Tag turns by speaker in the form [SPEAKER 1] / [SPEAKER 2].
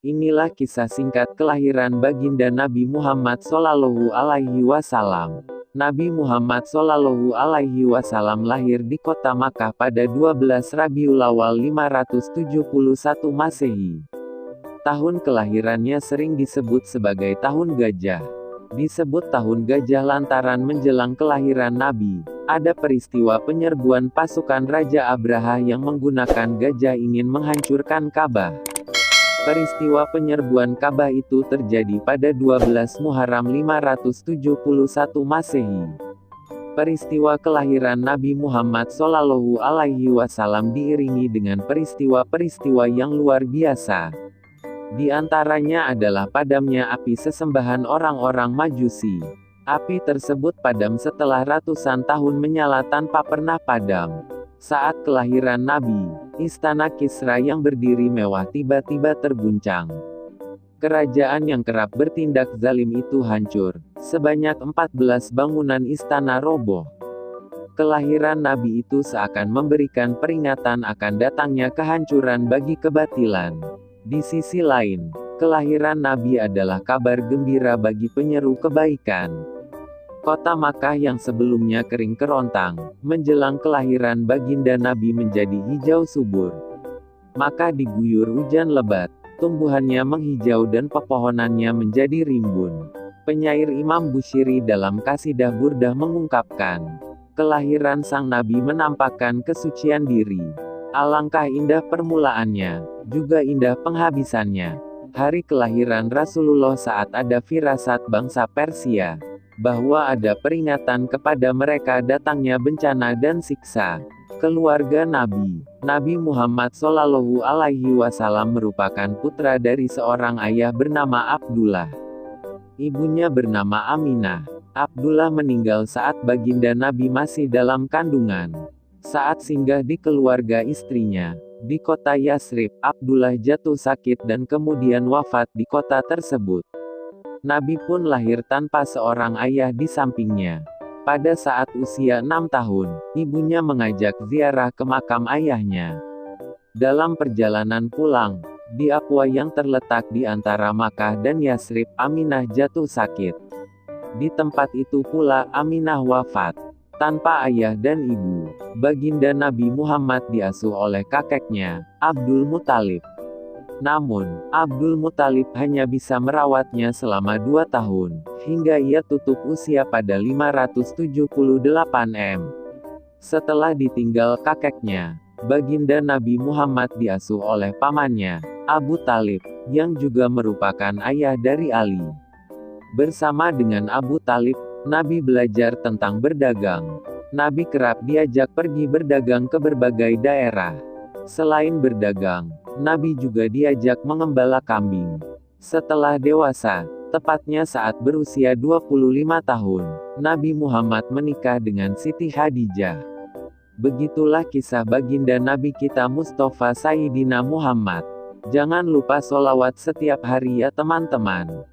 [SPEAKER 1] Inilah kisah singkat kelahiran baginda Nabi Muhammad Shallallahu Alaihi Wasallam. Nabi Muhammad Shallallahu Alaihi Wasallam lahir di kota Makkah pada 12 Rabiul Awal 571 Masehi. Tahun kelahirannya sering disebut sebagai tahun gajah. Disebut tahun gajah lantaran menjelang kelahiran Nabi, ada peristiwa penyerbuan pasukan Raja Abraha yang menggunakan gajah ingin menghancurkan Ka'bah. Peristiwa penyerbuan Ka'bah itu terjadi pada 12 Muharram 571 Masehi. Peristiwa kelahiran Nabi Muhammad Shallallahu Alaihi Wasallam diiringi dengan peristiwa-peristiwa yang luar biasa. Di antaranya adalah padamnya api sesembahan orang-orang Majusi. Api tersebut padam setelah ratusan tahun menyala tanpa pernah padam. Saat kelahiran Nabi, istana Kisra yang berdiri mewah tiba-tiba terguncang. Kerajaan yang kerap bertindak zalim itu hancur. Sebanyak 14 bangunan istana roboh. Kelahiran Nabi itu seakan memberikan peringatan akan datangnya kehancuran bagi kebatilan. Di sisi lain, kelahiran Nabi adalah kabar gembira bagi penyeru kebaikan. Kota Makkah yang sebelumnya kering kerontang, menjelang kelahiran baginda Nabi menjadi hijau subur. Makkah diguyur hujan lebat, tumbuhannya menghijau dan pepohonannya menjadi rimbun. Penyair Imam Busiri dalam kasidah Burdah mengungkapkan, kelahiran sang Nabi menampakkan kesucian diri. Alangkah indah permulaannya, juga indah penghabisannya. Hari kelahiran Rasulullah saat ada firasat bangsa Persia bahwa ada peringatan kepada mereka datangnya bencana dan siksa. Keluarga Nabi Muhammad Shallallahu Alaihi Wasallam merupakan putra dari seorang ayah bernama Abdullah. Ibunya bernama Aminah. Abdullah meninggal saat baginda Nabi masih dalam kandungan. Saat singgah di keluarga istrinya, di kota Yasrib, Abdullah jatuh sakit dan kemudian wafat di kota tersebut. Nabi pun lahir tanpa seorang ayah di sampingnya. Pada saat usia 6 tahun, ibunya mengajak ziarah ke makam ayahnya. Dalam perjalanan pulang, di Aqwa yang terletak di antara Makkah dan Yasrib, Aminah jatuh sakit. Di tempat itu pula Aminah wafat. Tanpa ayah dan ibu, baginda Nabi Muhammad diasuh oleh kakeknya, Abdul Muthalib. Namun, Abdul Muthalib hanya bisa merawatnya selama 2 tahun, hingga ia tutup usia pada 578 M. Setelah ditinggal kakeknya, baginda Nabi Muhammad diasuh oleh pamannya, Abu Thalib, yang juga merupakan ayah dari Ali. Bersama dengan Abu Thalib, Nabi belajar tentang berdagang. Nabi kerap diajak pergi berdagang ke berbagai daerah. Selain berdagang, Nabi juga diajak mengembala kambing. Setelah dewasa, tepatnya saat berusia 25 tahun, Nabi Muhammad menikah dengan Siti Khadijah. Begitulah kisah baginda Nabi kita Mustafa Sayyidina Muhammad. Jangan lupa sholawat setiap hari ya teman-teman.